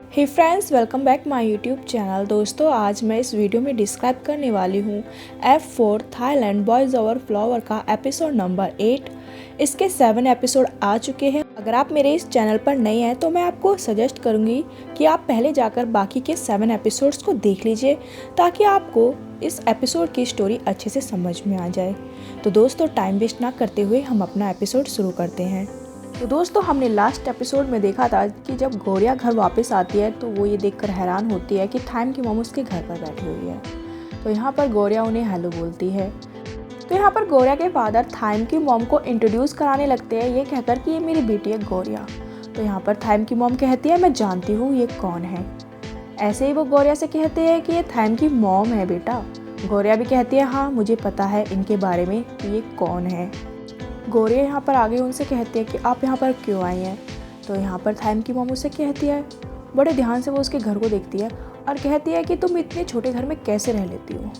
Hey friends, welcome back my YouTube channel. दोस्तों, आज मैं इस वीडियो में डिस्क्राइब करने वाली हूँ F4 Thailand boys over flower का एपिसोड नंबर 8। इसके 7 एपिसोड आ चुके हैं। अगर आप मेरे इस चैनल पर नए हैं तो मैं आपको सजेस्ट करूँगी कि आप पहले जाकर बाकी के 7 एपिसोड्स को देख लीजिए, ताकि आपको इस एपिसोड की स्टोरी अच्छे से समझ में आ जाए। तो दोस्तों, टाइम वेस्ट ना करते हुए हम अपना एपिसोड शुरू करते हैं। तो दोस्तों, हमने लास्ट एपिसोड में देखा था कि जब गौरिया घर वापस आती है तो वो ये देखकर हैरान होती है कि थाइम की मॉम उसके घर पर बैठी हुई है। तो यहाँ पर गौरिया उन्हें हेलो बोलती है। तो यहाँ पर गौरिया के फादर थाइम की मॉम को इंट्रोड्यूस कराने लगते हैं, ये कहकर कि ये मेरी बेटी है गौरिया। तो यहाँ पर थाइम की मॉम कहती है, मैं जानती हूँ ये कौन है। ऐसे ही वो गौरिया से कहते हैं कि ये थाइम की मॉम है बेटा। गौरिया भी कहती है, हाँ मुझे पता है इनके बारे में कि ये कौन है। गौरिया यहाँ पर आगे उनसे कहती है कि आप यहाँ पर क्यों आई हैं। तो यहाँ पर थाइम की मॉम उससे कहती है, बड़े ध्यान से वो उसके घर को देखती है और कहती है कि तुम इतने छोटे घर में कैसे रह लेती हो,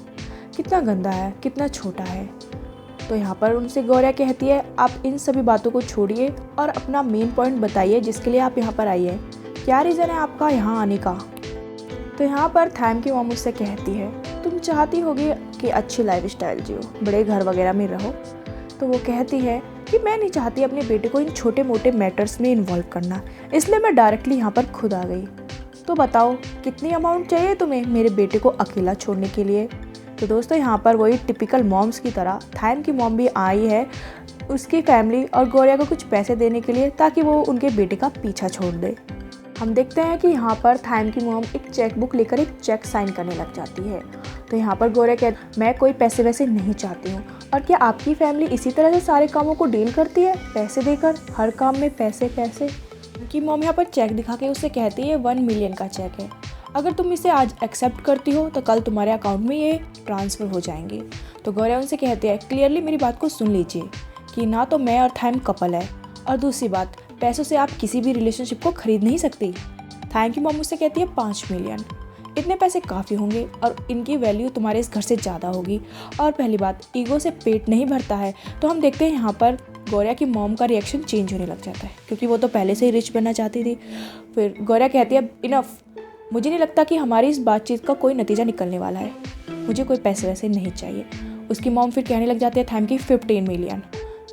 कितना गंदा है, कितना छोटा है। तो यहाँ पर उनसे गौरिया कहती है, आप इन सभी बातों को छोड़िए और अपना मेन पॉइंट बताइए जिसके लिए आप यहाँ पर आई है। क्या रीज़न है आपका यहाँ आने का। तो यहाँ पर थाइम की मॉम उससे कहती है, तुम चाहती होगी कि अच्छी लाइफ स्टाइल जियो, बड़े घर वगैरह में रहो। तो वो कहती है कि मैं नहीं चाहती अपने बेटे को इन छोटे मोटे मैटर्स में इन्वॉल्व करना, इसलिए मैं डायरेक्टली यहाँ पर खुद आ गई। तो बताओ कितनी अमाउंट चाहिए तुम्हें मेरे बेटे को अकेला छोड़ने के लिए। तो दोस्तों, यहाँ पर वही टिपिकल मॉम्स की तरह थाइम की मॉम भी आई है उसकी फैमिली और गौरिया को कुछ पैसे देने के लिए, ताकि वो उनके बेटे का पीछा छोड़ दे। हम देखते हैं कि यहाँ पर थाइम की मॉम एक चेक बुक लेकर एक चेक साइन करने लग जाती है। तो यहाँ पर गौरिया कहती, मैं कोई पैसे वैसे नहीं चाहती हूँ। और क्या आपकी फैमिली इसी तरह से सारे कामों को डील करती है, पैसे देकर, हर काम में पैसे पैसे। उनकी मॉम यहाँ पर चेक दिखा के उससे कहती है 1 मिलियन का चेक है, अगर तुम इसे आज एक्सेप्ट करती हो तो कल तुम्हारे अकाउंट में ये ट्रांसफ़र हो जाएंगे। तो गौरिया उनसे कहती है, क्लियरली मेरी बात को सुन लीजिए कि ना तो मैं और थाइम कपल है, और दूसरी बात, पैसों से आप किसी भी रिलेशनशिप को खरीद नहीं सकती। थाइम की मॉम उससे कहती है 5 मिलियन, इतने पैसे काफ़ी होंगे और इनकी वैल्यू तुम्हारे इस घर से ज़्यादा होगी। और पहली बात, ईगो से पेट नहीं भरता है। तो हम देखते हैं यहाँ पर गौरिया की मॉम का रिएक्शन चेंज होने लग जाता है, क्योंकि वो तो पहले से ही रिच बनना चाहती थी। फिर गौरिया कहती है, इनफ, मुझे नहीं लगता कि हमारी इस बातचीत का कोई नतीजा निकलने वाला है, मुझे कोई पैसे वैसे नहीं चाहिए। उसकी मॉम फिर कहने लग जाती है थाइम की 15 मिलियन।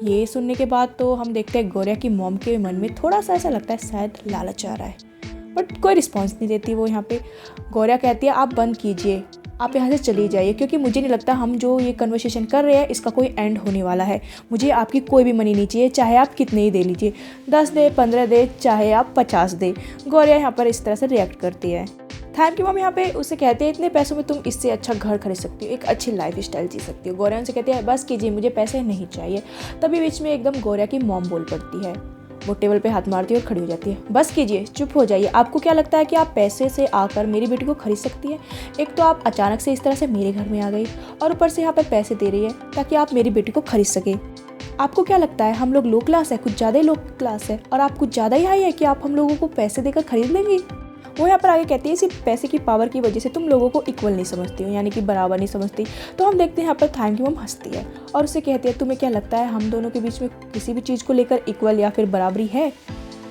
ये सुनने के बाद तो हम देखते हैं गौरिया की मॉम के मन में थोड़ा सा ऐसा लगता है शायद लालच आ रहा है, बट कोई रिस्पॉन्स नहीं देती वो यहाँ पे। गौरिया कहती है, आप बंद कीजिए, आप यहाँ से चली जाइए, क्योंकि मुझे नहीं लगता हम जो ये कन्वर्सेशन कर रहे हैं इसका कोई एंड होने वाला है। मुझे आपकी कोई भी मनी नहीं चाहिए, चाहे आप कितने ही दे लीजिए, 10 दे, 15 दे, चाहे आप 50 दे। गौरिया यहाँ पर इस तरह से रिएक्ट करती है। थाइम की मॉम यहाँ पे उसे कहते हैं, इतने पैसों में तुम इससे अच्छा घर खरीद सकती हो, एक अच्छी लाइफ स्टाइल जी सकती हो। गौरिया उनसे कहती है, बस कीजिए, मुझे पैसे नहीं चाहिए। तभी बीच में एकदम गौरिया की मॉम बोल पड़ती है। वो टेबल पे हाथ मारती है और खड़ी हो जाती है, बस कीजिए, चुप हो जाइए। आपको क्या लगता है कि आप पैसे से आकर मेरी बेटी को खरीद सकती है? एक तो आप अचानक से इस तरह से मेरे घर में आ गई, और ऊपर से यहाँ पर पैसे दे रही है ताकि आप मेरी बेटी को खरीद सके। आपको क्या लगता है हम लोग लो क्लास है, कुछ ज़्यादा ही लो क्लास है, और आप कुछ ज़्यादा ही हाई है कि आप हम लोगों को पैसे देकर खरीद लेंगी? वो यहाँ पर आगे कहती है, सिर्फ पैसे की पावर की वजह से तुम लोगों को इक्वल नहीं समझती हो, यानी कि बराबर नहीं समझती। तो हम देखते हैं यहाँ पर थाइम की मॉम हंसती है और उसे कहती है, तुम्हें क्या लगता है हम दोनों के बीच में किसी भी चीज़ को लेकर इक्वल या फिर बराबरी है?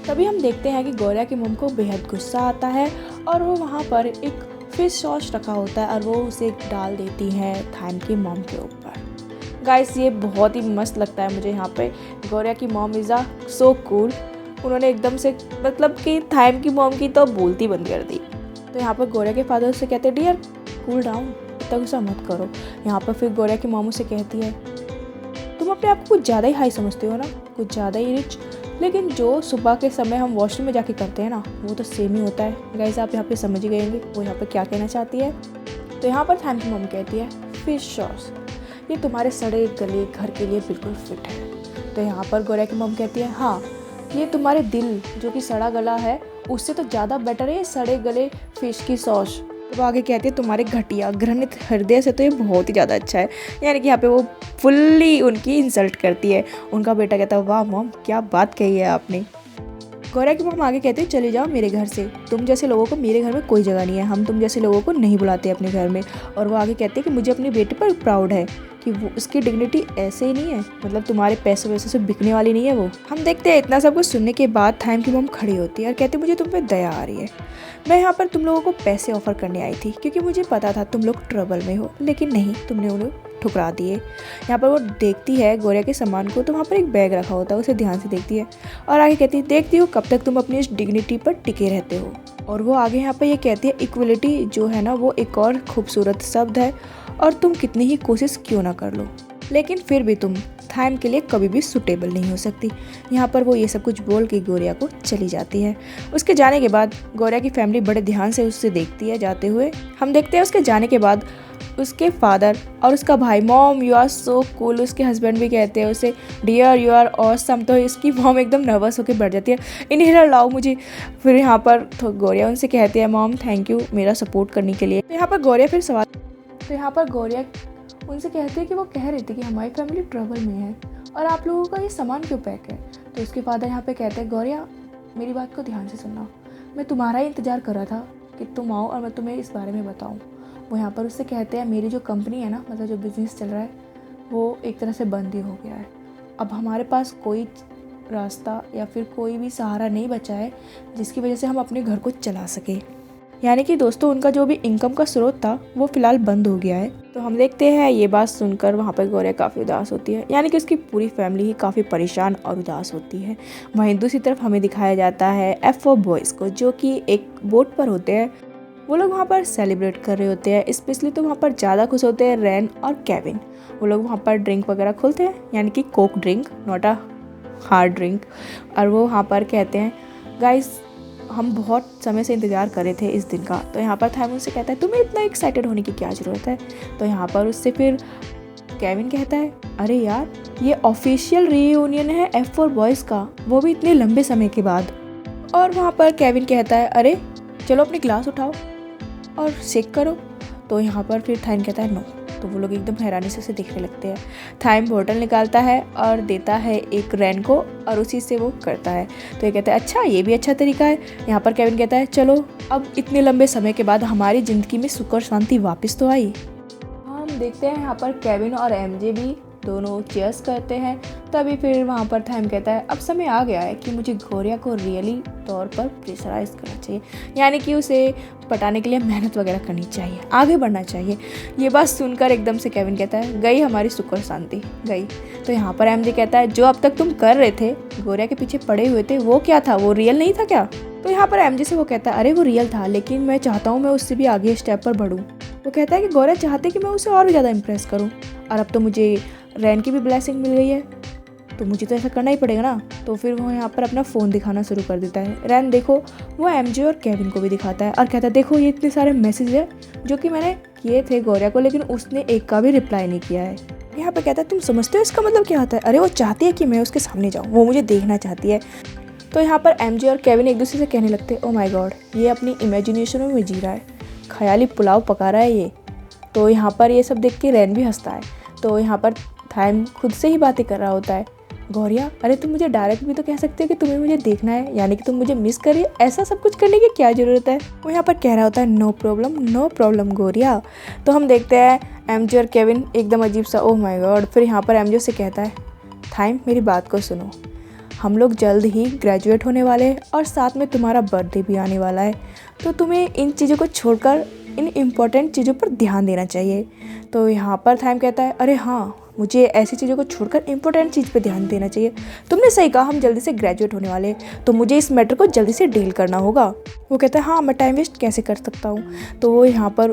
तभी हम देखते हैं कि गौरिया की मॉम को बेहद गुस्सा आता है और वो वहाँ पर एक फिश सॉस रखा होता है और वो उसे डाल देती है थाइम की मॉम के ऊपर। गाइस, ये बहुत ही मस्त लगता है मुझे। यहाँ पे गौरिया की mom is a so cool. उन्होंने एकदम से मतलब कि थाइम की मॉम की तो बोलती बंद कर दी। तो यहाँ पर गौरिया के फादर से कहते हैं, डियर कूल डाउन, इतना गुस्सा मत करो। यहाँ पर फिर गौरिया की मॉम से कहती है, तुम अपने आप को कुछ ज़्यादा ही हाई समझते हो ना, कुछ ज़्यादा ही रिच, लेकिन जो सुबह के समय हम वॉशरूम में जाके करते हैं ना, वो तो सेम ही होता है। गाइस, आप यहाँ पे समझ ही गए होंगे वो यहाँ पर क्या कहना चाहती है। तो यहाँ पर थाइम की मॉम कहती है, फिश सॉस ये तुम्हारे सड़े गले घर के लिए बिल्कुल फिट है। तो यहाँ पर गौरिया की मॉम कहती है, हाँ, ये तुम्हारे दिल जो कि सड़ा गला है उससे तो ज़्यादा बेटर है ये सड़े गले फिश की सॉस। तो आगे कहती है, तुम्हारे घटिया घृणित हृदय से तो ये बहुत ही ज़्यादा अच्छा है। यानी कि यहाँ पे वो फुल्ली उनकी इंसल्ट करती है। उनका बेटा कहता है, वाह मॉम, क्या बात कही है आपने। गौरव की मॉम आगे कहती है चले जाओ मेरे घर से, तुम जैसे लोगों को मेरे घर में कोई जगह नहीं है, हम तुम जैसे लोगों को नहीं बुलाते अपने घर में। और वो आगे कहते हैं कि मुझे अपनी बेटी पर प्राउड है कि वो उसकी डिग्निटी ऐसे ही नहीं है, मतलब तुम्हारे पैसों वैसे से बिकने वाली नहीं है वो। हम देखते हैं इतना सब कुछ सुनने के बाद थाइम की मॉम खड़ी होती है और कहती है मुझे तुम पे दया आ रही है, मैं यहाँ पर तुम लोगों को पैसे ऑफर करने आई थी क्योंकि मुझे पता था तुम लोग ट्रबल में हो, लेकिन नहीं, तुमने उन्हें ठुकरा दिए। यहाँ पर वो देखती है गौरिया के सामान को, तो वहाँ पर एक बैग रखा होता है, उसे ध्यान से देखती है और आगे कहती है देखती हो कब तक तुम अपनी इस डिग्निटी पर टिके रहते हो। और वो आगे यहाँ पर ये कहती है इक्वलिटी जो है ना वो एक और खूबसूरत शब्द है और तुम कितनी ही कोशिश क्यों ना कर लो, लेकिन फिर भी तुम थाइम के लिए कभी भी सूटेबल नहीं हो सकती। यहाँ पर वो ये सब कुछ बोल के गौरिया को चली जाती है। उसके जाने के बाद गौरिया की फैमिली बड़े ध्यान से उससे देखती है जाते हुए। हम देखते हैं उसके जाने के बाद उसके फादर और उसका भाई mom you are so cool, उसके हस्बैंड भी कहते हैं उसे डियर यू आर ऑसम। तो इसकी मॉम एकदम नर्वस होकर बैठ जाती है, इन्हेलर लाओ मुझे। फिर यहाँ पर तो गौरिया उनसे कहती है मॉम थैंक यू मेरा सपोर्ट करने के लिए। तो यहाँ पर गौरिया उनसे कहती है कि वो कह रही थी कि हमारी फैमिली ट्रबल में है और आप लोगों का ये सामान क्यों पैक है। तो उसके फादर यहाँ पे कहते हैं गौरिया मेरी बात को ध्यान से सुनना, मैं तुम्हारा ही इंतज़ार कर रहा था कि तुम आओ और मैं तुम्हें इस बारे में बताऊँ। वो यहाँ पर उससे कहते हैं मेरी जो कंपनी है ना, मतलब जो बिज़नेस चल रहा है वो एक तरह से बंद ही हो गया है। अब हमारे पास कोई रास्ता या फिर कोई भी सहारा नहीं बचा है जिसकी वजह से हम अपने घर को चला सके। यानी कि दोस्तों उनका जो भी इनकम का स्रोत था वो फ़िलहाल बंद हो गया है। तो हम देखते हैं ये बात सुनकर वहाँ पर गौरिया काफ़ी उदास होती है, यानी कि उसकी पूरी फैमिली ही काफ़ी परेशान और उदास होती है। वहीं दूसरी तरफ हमें दिखाया जाता है F4 बॉयज़ को, जो कि एक बोट पर होते हैं। वो लोग वहाँ पर सेलिब्रेट कर रहे होते हैं, स्पेशली तो वहाँ पर ज़्यादा खुश होते हैं रैन और केविन। वो लोग वहाँ पर ड्रिंक वगैरह खोलते हैं, यानी कि Coke drink, not a hard drink. और वो वहाँ पर कहते हैं गाइस हम बहुत समय से इंतज़ार कर रहे थे इस दिन का। तो यहाँ पर थाइम उनसे कहता है तुम्हें इतना एक्साइटेड होने की क्या ज़रूरत है। तो यहाँ पर उससे फिर केविन कहता है अरे यार ये ऑफिशियल रीयूनियन है F4 बॉयज़ का, वो भी इतने लंबे समय के बाद। और वहाँ पर केविन कहता है अरे चलो अपनी ग्लास उठाओ और शेक करो। तो यहाँ पर फिर थाइम कहता है नो। तो वो लोग एकदम हैरानी से उसे देखने लगते हैं। थाइम बोतल निकालता है और देता है एक रैन को और उसी से वो करता है। तो ये कहता है अच्छा ये भी अच्छा तरीका है। यहाँ पर केविन कहता है चलो अब इतने लंबे समय के बाद हमारी ज़िंदगी में सुख और शांति वापस तो आई। हम देखते हैं यहाँ पर केविन और MJ भी दोनों चीयर्स करते हैं। तभी फिर वहाँ पर थाइम कहता है अब समय आ गया है कि मुझे गौरिया को रियली तौर पर प्रेशराइज करना चाहिए, यानी कि उसे पटाने के लिए मेहनत वगैरह करनी चाहिए, आगे बढ़ना चाहिए। ये बात सुनकर एकदम से केविन कहता है गई हमारी सुख और शांति गई। तो यहाँ पर MJ कहता है जो अब तक तुम कर रहे थे गौरिया के पीछे पड़े हुए थे वो क्या था, वो रियल नहीं था क्या। तो यहाँ पर MJ से वो कहता है अरे वो रियल था, लेकिन मैं चाहता हूँ मैं उससे भी आगे स्टेप पर बढ़ूँ। वो कहता है कि गौरिया चाहते कि मैं उसे और भी ज़्यादा इम्प्रेस करूँ, और अब तो मुझे रैन की भी ब्लेसिंग मिल गई है तो मुझे तो ऐसा करना ही पड़ेगा ना। तो फिर वो यहाँ पर अपना फ़ोन दिखाना शुरू कर देता है। रैन देखो वो MJ और केविन को भी दिखाता है और कहता है देखो ये इतने सारे मैसेज है जो कि मैंने किए थे गौरिया को, लेकिन उसने एक का भी रिप्लाई नहीं किया है। यहाँ पे कहता है तुम समझते हो इसका मतलब क्या होता है। अरे वो चाहती है कि मैं उसके सामने जाऊँ, वो मुझे देखना चाहती है। तो यहाँ पर MJ और केविन एक दूसरे से कहने लगते हैं ओ माई गॉड ये अपनी इमेजिनेशन में जी रहा है, ख्याली पुलाव पका रहा है ये। तो यहाँ पर ये सब देख के रैन भी हंसता है। तो यहाँ पर थाइम खुद से ही बातें कर रहा होता है गौरिया अरे तुम मुझे डायरेक्ट भी तो कह सकते हो कि तुम्हें मुझे देखना है, यानी कि तुम मुझे मिस करिए, ऐसा सब कुछ करने की क्या ज़रूरत है। वो यहाँ पर कह रहा होता है नो प्रॉब्लम गौरिया। तो हम देखते हैं MJ और केविन एकदम अजीब सा ओह माय गॉड। फिर यहाँ पर MJ से कहता है थाइम मेरी बात को सुनो, हम लोग जल्द ही ग्रेजुएट होने वाले हैं और साथ में तुम्हारा बर्थडे भी आने वाला है, तो तुम्हें इन चीज़ों को छोड़कर इन इम्पोर्टेंट चीज़ों पर ध्यान देना चाहिए। तो यहाँ पर थाइम कहता है अरे हाँ मुझे ऐसी चीज़ों को छोड़कर इंपॉर्टेंट चीज़ पे ध्यान देना चाहिए, तुमने सही कहा हम जल्दी से ग्रेजुएट होने वाले तो मुझे इस मैटर को जल्दी से डील करना होगा। वो कहता है हाँ मैं टाइम वेस्ट कैसे कर सकता हूँ। तो वो यहाँ पर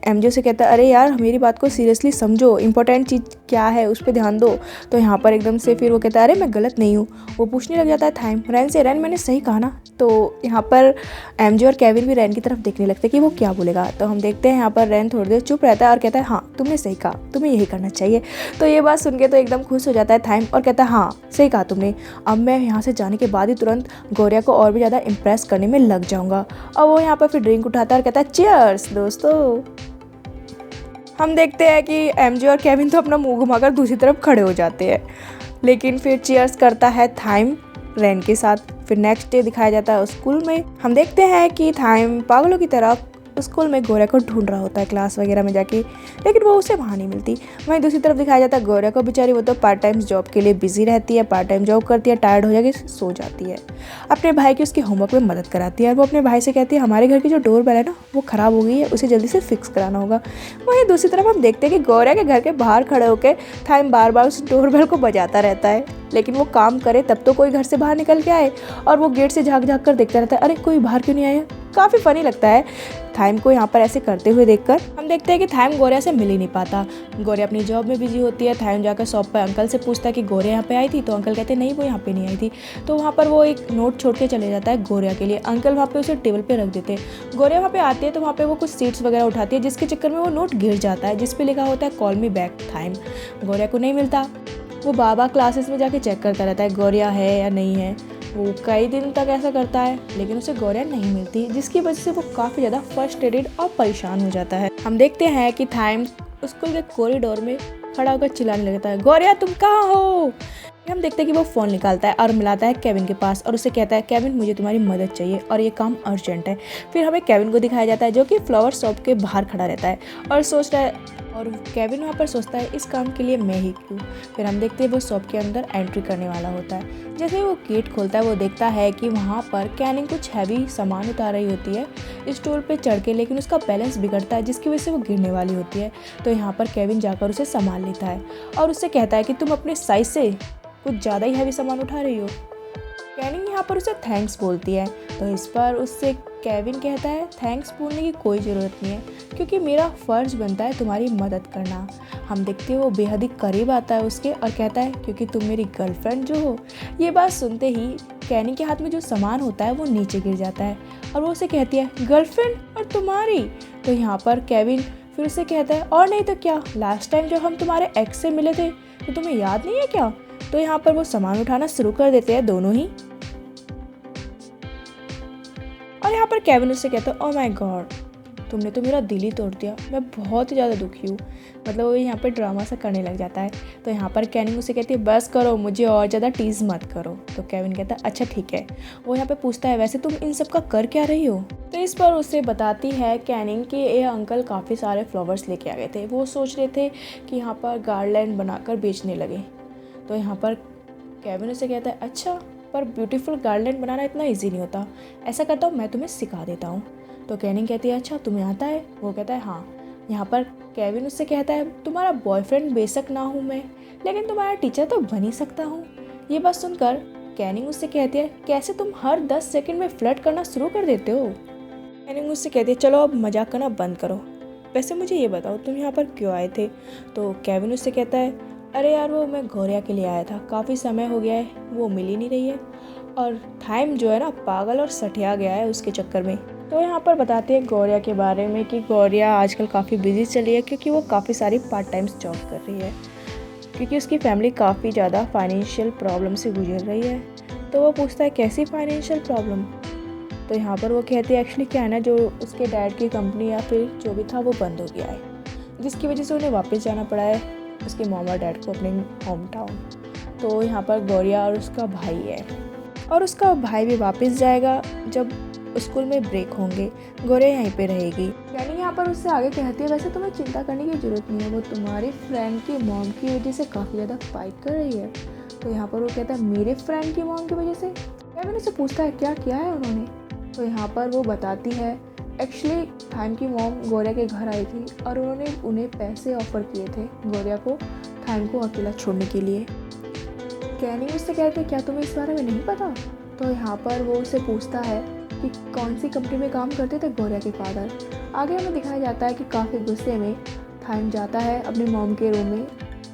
MJ से कहता है अरे यार मेरी बात को सीरियसली समझो, इंपॉर्टेंट चीज़ क्या है उस पर ध्यान दो। तो यहाँ पर एकदम से फिर वो कहता है अरे मैं गलत नहीं हूँ। वो पूछने लग जाता है थाइम रैन से रैन मैंने सही कहा ना। तो यहाँ पर MJ और केविन भी रैन की तरफ देखने लगते हैं कि वो क्या बोलेगा। तो हम देखते हैं यहाँ पर रैन थोड़ी देर चुप रहता है और कहता है हाँ तुमने सही कहा, तुम्हें यही करना चाहिए। तो ये बात सुन के तो एकदम खुश हो जाता है थाइम और कहता है हाँ सही कहा तुमने, अब मैं यहाँ से जाने के बाद ही तुरंत गौरिया को और भी ज़्यादा इम्प्रेस करने में लग जाऊँगा। और वो यहाँ पर फिर ड्रिंक उठाता है और कहता है चीयर्स दोस्तों। हम देखते हैं कि MJ और केविन तो अपना मुंह घुमाकर दूसरी तरफ खड़े हो जाते हैं, लेकिन फिर चीयर्स करता है थाइम रेन के साथ। फिर नेक्स्ट डे दिखाया जाता है स्कूल में। हम देखते हैं कि थाइम पागलों की तरह स्कूल में गौरया को ढूंढ रहा होता है क्लास वगैरह में जाके, लेकिन वो उसे वहाँ नहीं मिलती। वहीं दूसरी तरफ दिखाया जाता है गौरया को, बेचारी वो तो पार्ट टाइम जॉब के लिए बिजी रहती है, पार्ट टाइम जॉब करती है, टायर्ड हो जाके सो जाती है। अपने भाई की उसके होमवर्क में मदद कराती है और वो अपने भाई से कहती है हमारे घर की जो डोर बेल है ना वो ख़राब हो गई है, उसे जल्दी से फिक्स कराना होगा। वहीं दूसरी तरफ हम देखते हैं कि गौरया के घर के बाहर खड़े होकर थाइम बार बार उस डोर बेल को बजाता रहता है, लेकिन वो काम करे तब तो कोई घर से बाहर निकल के आए, और वो गेट से झाँक झाँक कर देखता रहता है, अरे कोई बाहर क्यों नहीं आया। काफ़ी फनी लगता है थाइम को यहाँ पर ऐसे करते हुए देखकर। हम देखते हैं कि थाइम गौरया से मिल ही नहीं पाता। गौरया अपनी जॉब में बिजी होती है। थाइम जाकर शॉप पर अंकल से पूछता है कि गौरया यहाँ पे आई थी, तो अंकल कहते हैं नहीं वो यहाँ पे नहीं आई थी। तो वहाँ पर वो एक नोट छोड़ के चले जाता है गौरया के लिए। अंकल वहाँ पे उसे टेबल पे रख देते हैं। गौरया वहाँ पे आती है तो वहाँ पे वो कुछ सीट्स वगैरह उठाती है, जिसके चक्कर में वो नोट गिर जाता है जिस पे लिखा होता है कॉल मी बैक थाइम। गौरया को नहीं मिलता। वो बाबा क्लासेस में जाके चेक करता रहता है गौरया है या नहीं है। वो कई दिन तक ऐसा करता है लेकिन उसे गौरया नहीं मिलती, जिसकी वजह से वो काफ़ी ज़्यादा फ्रस्ट्रेटेड और परेशान हो जाता है। हम देखते हैं कि थाइम स्कूल के कॉरिडोर में खड़ा होकर चिल्लाने लगता है, गौरया तुम कहाँ हो। हम देखते हैं कि वो फ़ोन निकालता है और मिलाता है केविन के पास और उसे कहता है केविन मुझे तुम्हारी मदद चाहिए और ये काम अर्जेंट है। फिर हमें केविन को दिखाया जाता है जो कि फ्लावर शॉप के बाहर खड़ा रहता है और सोच रहा है, और केविन वहाँ पर सोचता है इस काम के लिए मैं ही क्यों। फिर हम देखते हैं वो शॉप के अंदर एंट्री करने वाला होता है। जैसे ही वो गेट खोलता है वो देखता है कि वहाँ पर कैनिंग कुछ हैवी सामान उतार रही होती है स्टूल पे चढ़ के, लेकिन उसका बैलेंस बिगड़ता है जिसकी वजह से वो गिरने वाली होती है। तो यहाँ पर केविन जाकर उसे संभाल लेता है और उससे कहता है कि तुम अपने साइज से कुछ ज़्यादा ही हैवी सामान उठा रही हो। कैनिंग यहाँ पर उसे थैंक्स बोलती है, तो इस पर उससे केविन कहता है थैंक्स बोलने की कोई ज़रूरत नहीं है क्योंकि मेरा फ़र्ज़ बनता है तुम्हारी मदद करना। हम देखते हैं वो बेहद ही करीब आता है उसके और कहता है क्योंकि तुम मेरी गर्लफ्रेंड जो हो। ये बात सुनते ही कैनिंग के हाथ में जो सामान होता है वो नीचे गिर जाता है और वो उसे कहती है गर्लफ्रेंड और तुम्हारी। तो यहाँ पर केविन फिर उसे कहता है और नहीं तो क्या, लास्ट टाइम जब हम तुम्हारे एक्स से मिले थे तो तुम्हें याद नहीं है क्या। तो यहाँ पर वो सामान उठाना शुरू कर देते हैं दोनों ही, और यहाँ पर केविन उससे कहता है ओह माय गॉड तुमने तो मेरा दिल ही तोड़ दिया, मैं बहुत ही ज़्यादा दुखी हूँ। मतलब वो यहाँ पर ड्रामा सा करने लग जाता है। तो यहाँ पर कैनिंग उसे कहती है बस करो, मुझे और ज़्यादा टीज़ मत करो। तो केविन कहता है अच्छा ठीक है। वो यहाँ पे पूछता है वैसे तुम इन सब का कर क्या रही हो। तो इस पर उसे बताती है कैनिंग कि ये अंकल काफ़ी सारे फ्लावर्स लेके आ गए थे, वो सोच रहे थे कि यहाँ पर गार्डलैंड बनाकर बेचने लगे। तो यहाँ पर केविन उसे कहता है अच्छा पर ब्यूटीफुल गार्डलैंड बनाना इतना इजी नहीं होता, ऐसा करता हूँ मैं तुम्हें सिखा देता हूँ। तो कैनिंग कहती है अच्छा तुम्हें आता है। वो कहता है हाँ। यहाँ पर केविन उससे कहता है तुम्हारा बॉयफ्रेंड बेशक ना हूँ मैं, लेकिन तुम्हारा टीचर तो बन ही सकता हूँ। ये बात सुनकर कैनिंग उससे कहती है कैसे तुम हर 10 सेकंड में फ्लर्ट करना शुरू कर देते हो। कैनिंग उससे कहती है चलो अब मजाक करना बंद करो, वैसे मुझे ये बताओ तुम यहाँ पर क्यों आए थे। तो केविन उससे कहता है अरे यार वो मैं गौरया के लिए आया था, काफ़ी समय हो गया है वो मिल ही नहीं रही है, और थाइम जो है ना पागल और सठिया गया है उसके चक्कर में। तो यहाँ पर बताते हैं गौरया के बारे में कि गौरया आजकल काफ़ी बिजी चल रही है क्योंकि वो काफ़ी सारी पार्ट टाइम जॉब कर रही है, क्योंकि उसकी फैमिली काफ़ी ज़्यादा फाइनेंशियल प्रॉब्लम से गुजर रही है। तो वो पूछता है कैसी फाइनेंशियल प्रॉब्लम। तो यहाँ पर वो कहती है एक्चुअली क्या है ना, जो उसके डैड की कंपनी या फिर जो भी था वो बंद हो गया है, जिसकी वजह से उन्हें वापस जाना पड़ा है उसके मॉम और डैड को अपने होम टाउन। तो यहाँ पर गौरया और उसका भाई है, और उसका भाई भी वापस जाएगा जब स्कूल में ब्रेक होंगे। गौरया यहीं पे रहेगी। यानी यहाँ पर उससे आगे कहती है वैसे तुम्हें चिंता करने की ज़रूरत नहीं है, वो तुम्हारे फ्रेंड की मॉम की वजह से काफ़ी ज़्यादा फाइट कर रही है। तो यहाँ पर वो कहता है मेरे फ्रेंड की मॉम की वजह से। केविन उससे पूछता है क्या किया है उन्होंने। तो यहाँ पर वो बताती है एक्चुअली थाइम की मॉम गौरया के घर आई थी और उन्होंने उन्हें पैसे ऑफर किए थे गौरया को थाइम को अकेला छोड़ने के लिए। कैनिंग उससे कहते हैं क्या तुम्हें इस बारे में नहीं पता। तो यहाँ पर वो उससे पूछता है कि कौन सी कंपनी में काम करते थे गौरया के फादर। आगे हमें दिखाया जाता है कि काफ़ी गुस्से में थाइम जाता है अपने मॉम के रूम में।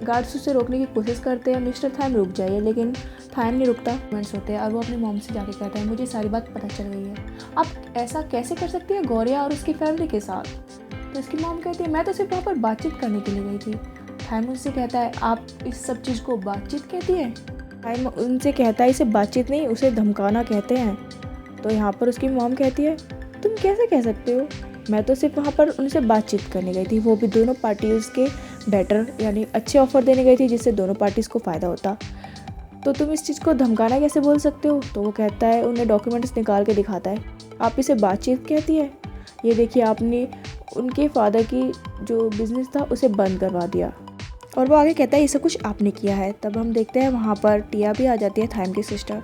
गार्ड्स उसे रोकने की कोशिश करते हैं मिस्टर थाइम रुक जाइए, लेकिन थाइम नहीं रुकता। मोमेंट्स होते हैं और वो अपनी मॉम से जाके कहता है मुझे सारी बात पता चल गई है, आप ऐसा कैसे कर सकती है गौरया और उसकी फैमिली के साथ। तो इसकी मॉम कहती है मैं तो सिर्फ वहाँ पर बातचीत करने के लिए गई थी। थाइम उससे कहता है आप इस सब चीज़ को बातचीत कहती है। थाइम उनसे कहता है इसे बातचीत नहीं उसे धमकाना कहते हैं। तो यहाँ पर उसकी मॉम कहती है तुम कैसे कह सकते हो, मैं तो सिर्फ वहाँ पर उनसे बातचीत करने गई थी, वो भी दोनों पार्टीज़ के बेटर यानी अच्छे ऑफ़र देने गई थी जिससे दोनों पार्टीज़ को फ़ायदा होता। तो तुम इस चीज़ को धमकाना कैसे बोल सकते हो? तो वो कहता है, उन्हें डॉक्यूमेंट्स निकाल के दिखाता है, आप इसे बातचीत कहती है? ये देखिए, आपने उनके फादर की जो बिज़नेस था उसे बंद करवा दिया। और वो आगे कहता है, ये सब कुछ आपने किया है। तब हम देखते हैं वहाँ पर टिया भी आ जाती है, थाइम की सिस्टर।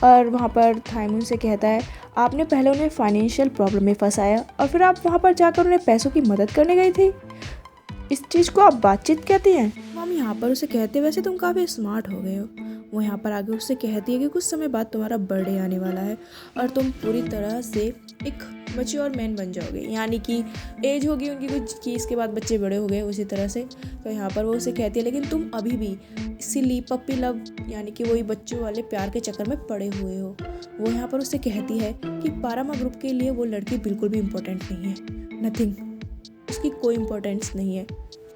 और वहाँ पर थाइम उनसे कहता है, आपने पहले उन्हें फाइनेंशियल प्रॉब्लम में फंसाया और फिर आप वहाँ पर जाकर उन्हें पैसों की मदद करने गई थी। इस चीज़ को आप बातचीत कहती हैं? हम यहाँ पर उसे कहते, वैसे तुम काफ़ी स्मार्ट हो गए हो। वो यहाँ पर आगे उससे कहती है कि कुछ समय बाद तुम्हारा बर्थडे आने वाला है और तुम पूरी तरह से एक मैच्योर मैन बन जाओगे, यानी कि एज होगी उनकी कुछ कि इसके बाद बच्चे बड़े हो गए उसी तरह से। तो यहाँ पर वो उसे कहती है, लेकिन तुम अभी भी सिली पप्पी लव यानी कि वही बच्चों वाले प्यार के चक्कर में पड़े हुए हो। वो यहाँ पर उससे कहती है कि पारामा ग्रुप के लिए वो लड़की बिल्कुल भी इम्पोर्टेंट नहीं है, नथिंग, उसकी कोई इम्पोर्टेंस नहीं है।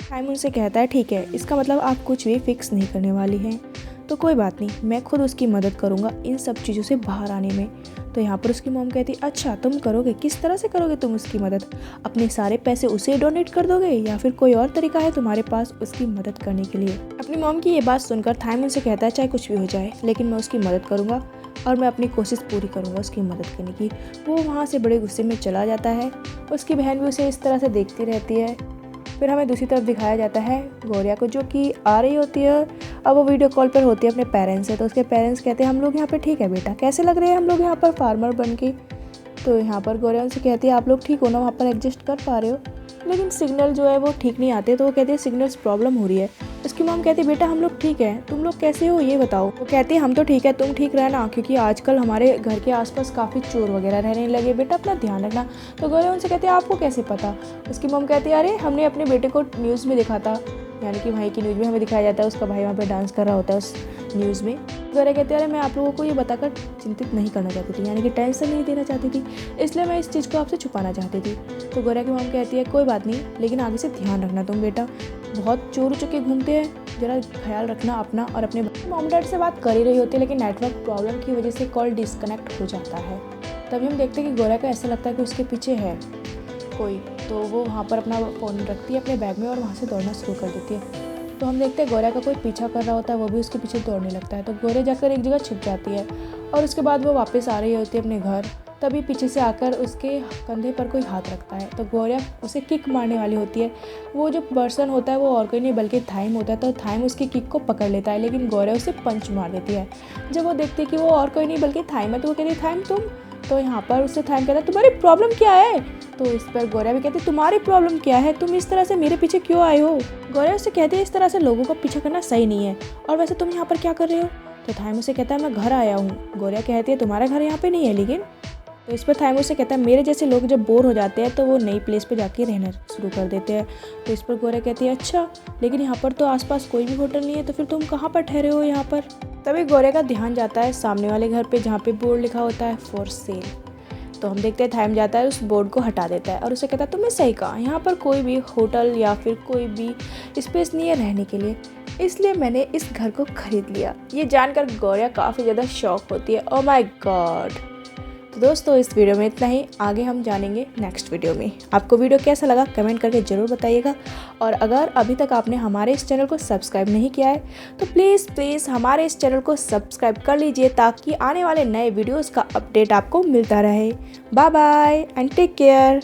टाइम उनसे कहता है, ठीक है, इसका मतलब आप कुछ भी फिक्स नहीं करने वाली हैं, तो कोई बात नहीं, मैं खुद उसकी मदद करूँगा इन सब चीज़ों से बाहर आने में। तो यहाँ पर उसकी मॉम कहती, अच्छा तुम करोगे, किस तरह से करोगे तुम उसकी मदद? अपने सारे पैसे उसे डोनेट कर दोगे या फिर कोई और तरीका है तुम्हारे पास उसकी मदद करने के लिए? अपनी मॉम की ये बात सुनकर थाइम उनसे कहता है, चाहे कुछ भी हो जाए लेकिन मैं उसकी मदद करूँगा और मैं अपनी कोशिश पूरी करूँगा उसकी मदद करने की। वो वहाँ से बड़े गुस्से में चला जाता है। उसकी बहन भी उसे इस तरह से देखती रहती है। फिर हमें दूसरी तरफ दिखाया जाता है गौरिया को, जो कि आ रही होती है। अब वो वीडियो कॉल पर होती है अपने पेरेंट्स से। तो उसके पेरेंट्स कहते हैं, हम लोग यहाँ पे ठीक है बेटा, कैसे लग रहे हैं हम लोग यहाँ पर फार्मर बन के? तो यहाँ पर गौरिया उनसे कहती है, आप लोग ठीक हो ना, वहाँ पर एडजस्ट कर पा रहे हो? लेकिन सिग्नल जो है वो ठीक नहीं आते। तो वो कहती है, सिग्नल्स प्रॉब्लम हो रही है। उसकी मॉम कहती है, बेटा हम लोग ठीक है, तुम लोग कैसे हो ये बताओ? वो कहती है, हम तो ठीक है, तुम ठीक रहना, क्योंकि आजकल हमारे घर के आसपास काफ़ी चोर वगैरह रहने लगे, बेटा अपना ध्यान रखना। तो गौरिया उनसे कहती है, आपको कैसे पता? उसकी मॉम कहती है, अरे हमने अपने बेटे को न्यूज़ में देखा था, यानी कि वहीं की न्यूज़ में हमें दिखाया जाता है उसका भाई वहाँ पे डांस कर रहा होता है उस न्यूज़ में। गौरिया कहती है, अरे मैं आप लोगों को ये बताकर चिंतित नहीं करना चाहती थी, यानी कि टेंशन नहीं देना चाहती थी, इसलिए मैं इस चीज़ को आपसे छुपाना चाहती थी। तो गौरिया की मॉम कहती है, कोई बात नहीं, लेकिन आगे से ध्यान रखना तुम बेटा, बहुत चोर चुके घूमते हैं, ज़रा ख्याल रखना अपना और अपने। मॉम डैड से बात कर ही रही होती है, लेकिन नेटवर्क प्रॉब्लम की वजह से कॉल डिस्कनेक्ट हो जाता है। तभी हम देखते हैं कि गौरिया को ऐसा लगता है कि उसके पीछे है कोई। तो वो वहाँ पर अपना फ़ोन रखती है अपने बैग में और वहाँ से दौड़ना शुरू कर देती है। तो हम देखते हैं गौरिया का कोई पीछा कर रहा होता है, वो भी उसके पीछे दौड़ने लगता है। तो गौरिया जाकर एक जगह छिप जाती है और उसके बाद वो वापस आ रही होती है अपने घर। तभी पीछे से आकर उसके कंधे पर कोई हाथ रखता है। तो गौरिया उसे किक मारने वाली होती है। वो जो पर्सन होता है वो और कोई नहीं बल्कि थाइम होता है। तो थाइम उसकी किक को पकड़ लेता है, लेकिन गौरिया उसे पंच मार देती है। जब वो देखती है कि वो और कोई नहीं बल्कि थाइम है, तो वो कहती है, थाइम तुम? तो यहाँ पर उससे थाइम कहता है, तुम्हारी प्रॉब्लम क्या है? तो इस पर गौरिया भी कहती है, तुम्हारी प्रॉब्लम क्या है, तुम इस तरह से मेरे पीछे क्यों आए हो? गौरिया उससे कहती है, इस तरह से लोगों का पीछा करना सही नहीं है, और वैसे तुम यहाँ पर क्या कर रहे हो? तो थाइम उसे कहता है, मैं घर आया हूँ। गौरिया कहती है, तुम्हारा घर यहाँ पे नहीं है लेकिन? तो इस पर थाइम उसे कहता है, मेरे जैसे लोग जब बोर हो जाते हैं तो वो नई प्लेस पे जाके रहना शुरू कर देते हैं। तो इस पर गौरिया कहती है, अच्छा, लेकिन यहाँ पर तो आसपास कोई भी होटल नहीं है, तो फिर तुम कहाँ पर ठहरे हो यहाँ पर? तभी गौरिया का ध्यान जाता है सामने वाले घर पे, जहाँ पे बोर्ड लिखा होता है फॉर सेल। तो हम देखते हैं थाइम जाता है, उस बोर्ड को हटा देता है और उसे कहता है, तुमने सही कहा, यहाँ पर कोई भी होटल या फिर कोई भी स्पेस नहीं है रहने के लिए, इसलिए मैंने इस घर को खरीद लिया। ये जानकर गौरिया काफ़ी ज़्यादा शॉक होती है, ओह माय गॉड। तो दोस्तों इस वीडियो में इतना ही, आगे हम जानेंगे नेक्स्ट वीडियो में। आपको वीडियो कैसा लगा कमेंट करके ज़रूर बताइएगा, और अगर अभी तक आपने हमारे इस चैनल को सब्सक्राइब नहीं किया है तो प्लीज़ हमारे इस चैनल को सब्सक्राइब कर लीजिए, ताकि आने वाले नए वीडियोज़ का अपडेट आपको मिलता रहे। Bye bye and take care.